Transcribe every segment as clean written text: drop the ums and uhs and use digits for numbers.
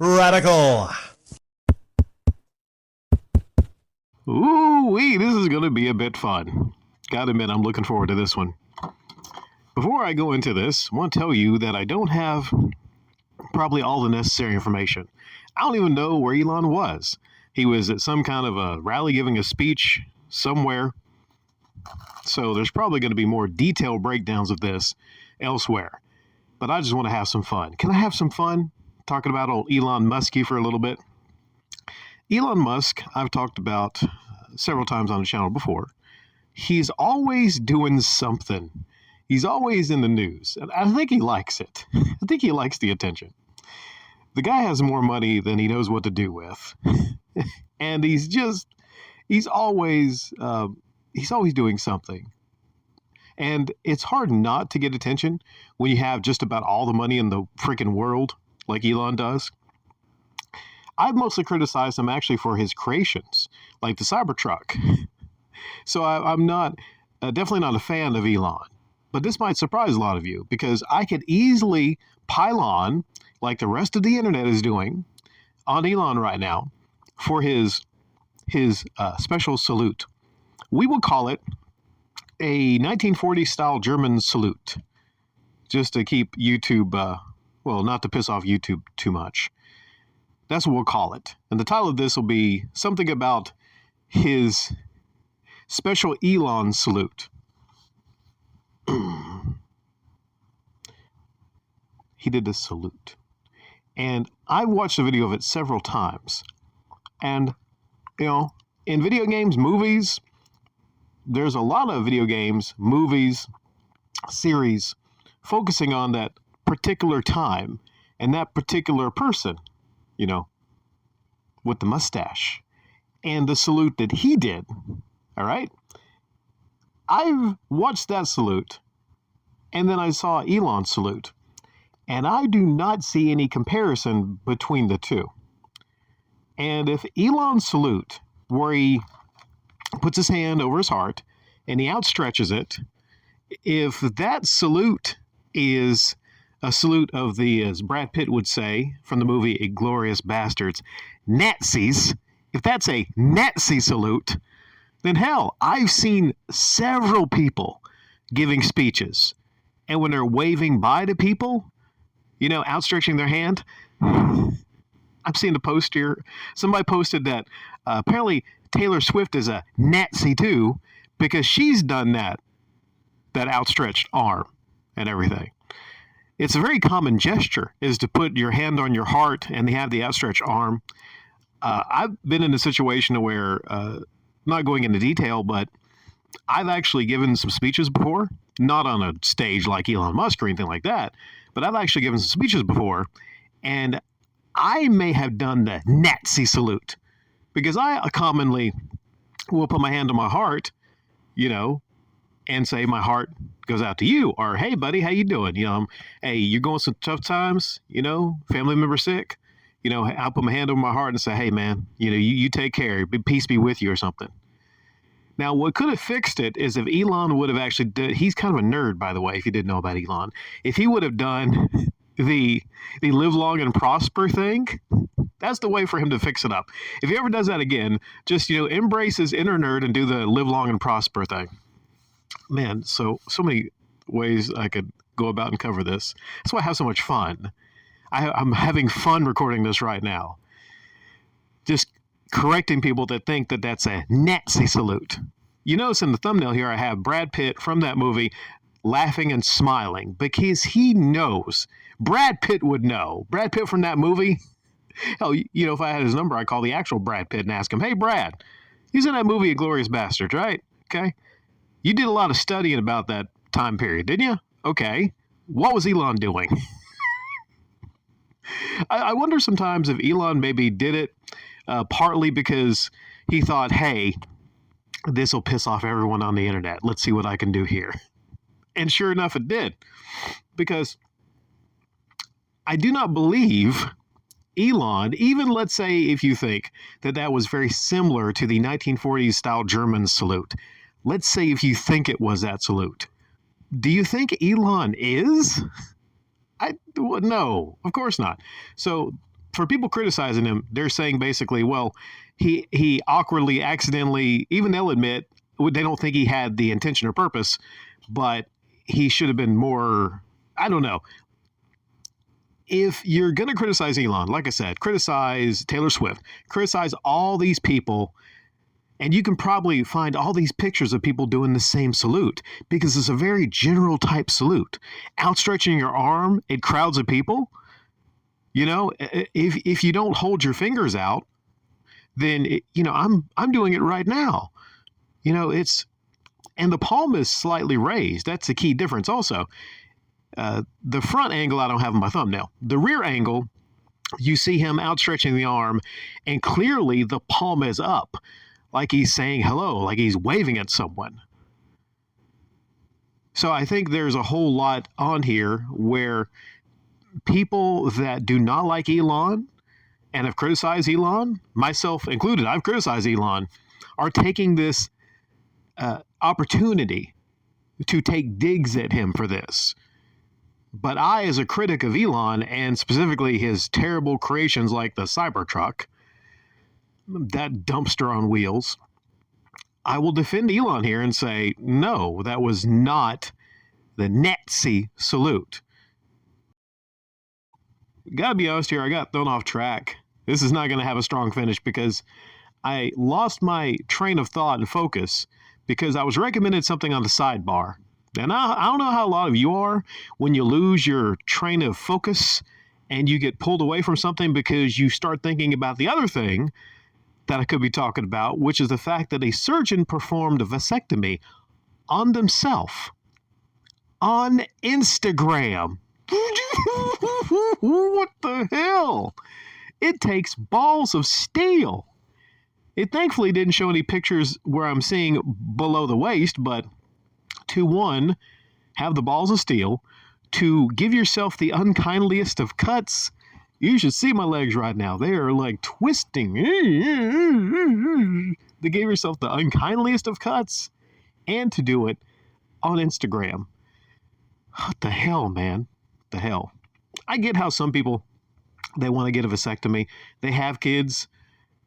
Radical. Ooh-wee, this is going to be a bit fun. Gotta admit, I'm looking forward to this one. Before I go into this, I want to tell you that I don't have probably all the necessary information. I don't even know where Elon was. He was at some kind of a rally giving a speech somewhere. So there's probably going to be more detailed breakdowns of this elsewhere. But I just want to have some fun. Can I have some fun talking about old Elon Muskie for a little bit? Elon Musk, I've talked about several times on the channel before. He's always doing something. He's always in the news. And I think he likes it. I think he likes the attention. The guy has more money than he knows what to do with. And he's always doing something. And it's hard not to get attention when you have just about all the money in the freaking world, like Elon does. I've mostly criticized him actually for his creations, like the Cybertruck. So I'm not, definitely not a fan of Elon. But this might surprise a lot of you, because I could easily pile on, like the rest of the internet is doing, on Elon right now for his special salute. We will call it a 1940s style German salute, just to keep YouTube, not to piss off YouTube too much. That's what we'll call it. And the title of this will be something about his special Elon salute. He did a salute. And I've watched a video of it several times. And, in video games, movies, there's a lot of video games, movies, series focusing on that particular time and that particular person, with the mustache and the salute that he did. All right. I've watched that salute and then I saw Elon's salute, and I do not see any comparison between the two. And if Elon's salute, where he puts his hand over his heart and he outstretches it, if that salute is a salute of the, as Brad Pitt would say from the movie Inglourious Bastards, Nazis, if that's a Nazi salute, then hell, I've seen several people giving speeches, and when they're waving bye to people, outstretching their hand, I've seen a post here. Somebody posted that apparently Taylor Swift is a Nazi too, because she's done that outstretched arm and everything. It's a very common gesture, is to put your hand on your heart and have the outstretched arm. I've been in a situation where, not going into detail, but I've actually given some speeches before, not on a stage like Elon Musk or anything like that, but I've actually given some speeches before, and I may have done the Nazi salute, because I commonly will put my hand on my heart, and say my heart goes out to you, or hey buddy, how you doing? Hey, you're going some tough times, family member sick, I'll put my hand over my heart and say, hey man, you take care, peace be with you, or something. Now, what could have fixed it is if Elon would have actually he's kind of a nerd, by the way, if you didn't know about Elon. If he would have done the live long and prosper thing, that's the way for him to fix it up. If he ever does that again, just, embrace his inner nerd and do the live long and prosper thing. Man, so many ways I could go about and cover this. That's why I have so much fun. I'm having fun recording this right now. Just correcting people that think that that's a Nazi salute. You notice in the thumbnail here I have Brad Pitt from that movie laughing and smiling, because he knows. Brad Pitt would know. Brad Pitt from that movie. Hell, if I had his number, I'd call the actual Brad Pitt and ask him, hey Brad, he's in that movie Inglourious Bastards, right? Okay. You did a lot of studying about that time period, didn't you? Okay. What was Elon doing? I wonder sometimes if Elon maybe did it partly because he thought, hey, this will piss off everyone on the internet. Let's see what I can do here. And sure enough, it did. Because I do not believe Elon, even let's say if you think that was very similar to the 1940s style German salute. Let's say if you think it was that salute. Do you think Elon is? No, of course not. So for people criticizing him, they're saying basically, well, he awkwardly, accidentally, even they'll admit they don't think he had the intention or purpose, but he should have been more. I don't know. If you're going to criticize Elon, like I said, criticize Taylor Swift, criticize all these people, and you can probably find all these pictures of people doing the same salute because it's a very general type salute. Outstretching your arm at crowds of people, if you don't hold your fingers out, then I'm doing it right now. It's and the palm is slightly raised. That's a key difference also. The front angle I don't have on my thumbnail. The rear angle, you see him outstretching the arm, and clearly the palm is up, like he's saying hello, like he's waving at someone. So I think there's a whole lot on here where people that do not like Elon and have criticized Elon, myself included, I've criticized Elon, are taking this opportunity to take digs at him for this. But I, as a critic of Elon, and specifically his terrible creations like the Cybertruck, that dumpster on wheels, I will defend Elon here and say, no, that was not the Nazi salute. Gotta be honest here, I got thrown off track. This is not going to have a strong finish because I lost my train of thought and focus because I was recommended something on the sidebar. And I don't know how a lot of you are when you lose your train of focus and you get pulled away from something because you start thinking about the other thing that I could be talking about, which is the fact that a surgeon performed a vasectomy on themselves on Instagram. What the hell? It takes balls of steel. It thankfully didn't show any pictures where I'm seeing below the waist, but to one, have the balls of steel, to give yourself the unkindliest of cuts. You should see my legs right now. They are like twisting. They gave yourself the unkindliest of cuts, and to do it on Instagram. What the hell, man? What the hell? I get how some people, they want to get a vasectomy. They have kids.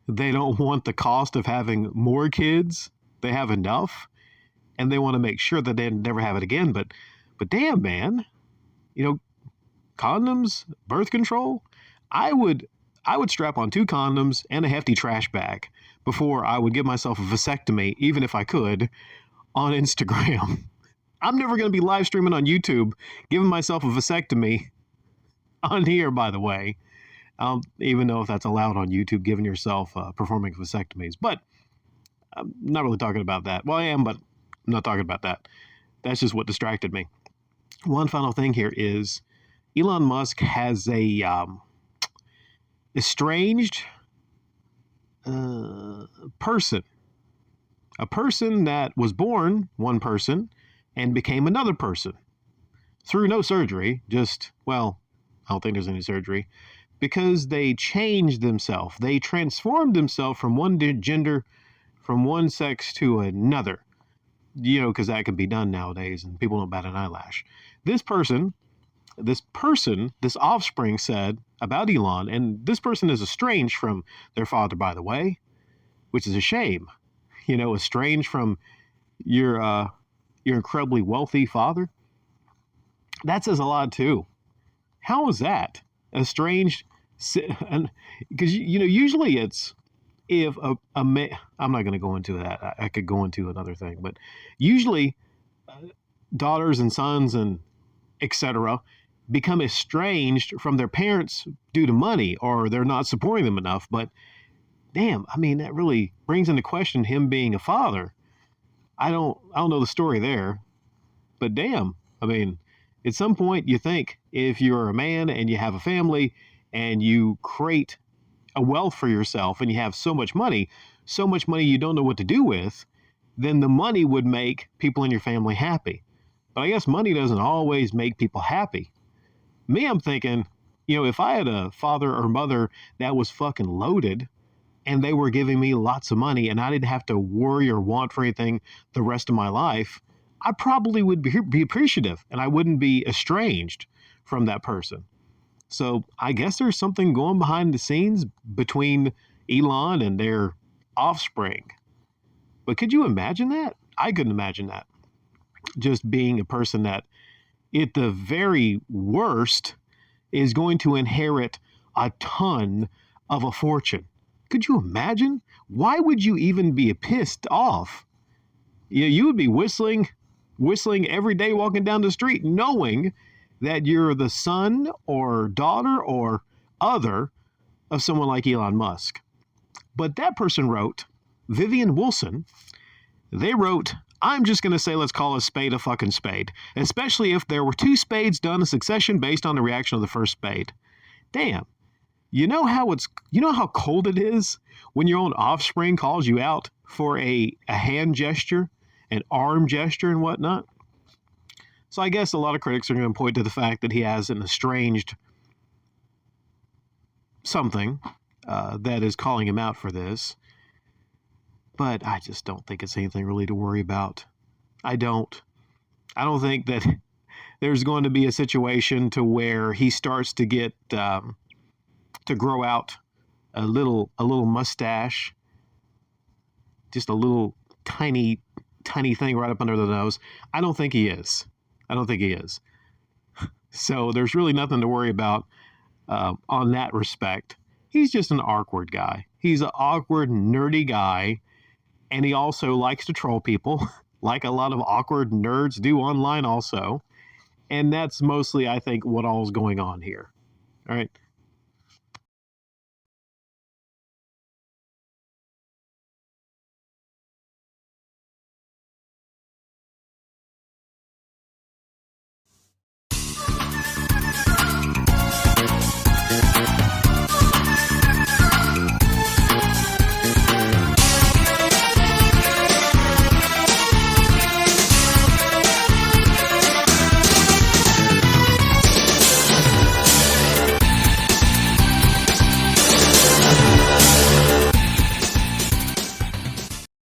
They don't want the cost of having more kids. They have enough. And they want to make sure that they never have it again. But damn, man, condoms, birth control. I would strap on 2 condoms and a hefty trash bag before I would give myself a vasectomy, even if I could, on Instagram. I'm never going to be live streaming on YouTube, giving myself a vasectomy on here, by the way. I don't even know if that's allowed on YouTube, giving yourself performing vasectomies. But I'm not really talking about that. Well, I am, but I'm not talking about that. That's just what distracted me. One final thing here is Elon Musk has a estranged person. A person that was born one person and became another person through no surgery. I don't think there's any surgery. Because they changed themselves. They transformed themselves from one gender, from one sex to another. Because that can be done nowadays and people don't bat an eyelash. This offspring said about Elon, and this person is estranged from their father, by the way, which is a shame. Estranged from your incredibly wealthy father. That says a lot too. How is that? Estranged? Because, usually it's, if a man, I'm not going to go into that. I could go into another thing, but usually daughters and sons and etc. become estranged from their parents due to money, or they're not supporting them enough. But damn, that really brings into question him being a father. I don't know the story there, but damn, at some point you think if you're a man and you have a family and you create a wealth for yourself and you have so much money you don't know what to do with, then the money would make people in your family happy. But I guess money doesn't always make people happy. Me, I'm thinking, if I had a father or mother that was fucking loaded and they were giving me lots of money and I didn't have to worry or want for anything the rest of my life, I probably would be appreciative and I wouldn't be estranged from that person. So I guess there's something going behind the scenes between Elon and their offspring. But could you imagine that? I couldn't imagine that. Just being a person that, at the very worst, is going to inherit a ton of a fortune. Could you imagine? Why would you even be pissed off? You would be whistling every day walking down the street, knowing that you're the son or daughter or other of someone like Elon Musk. But that person wrote, Vivian Wilson, they wrote, I'm just going to say let's call a spade a fucking spade, especially if there were two spades done in succession based on the reaction of the first spade. Damn. You know how cold it is when your own offspring calls you out for a hand gesture, an arm gesture, and whatnot? So I guess a lot of critics are going to point to the fact that he has an estranged something that is calling him out for this. But I just don't think it's anything really to worry about. I don't. I don't think that there's going to be a situation to where he starts to get to grow out a little mustache, just a little tiny thing right up under the nose. I don't think he is. I don't think he is. So there's really nothing to worry about on that respect. He's just an awkward guy. He's an awkward, nerdy guy, and he also likes to troll people, like a lot of awkward nerds do online also. And that's mostly, I think, what all's going on here. All right.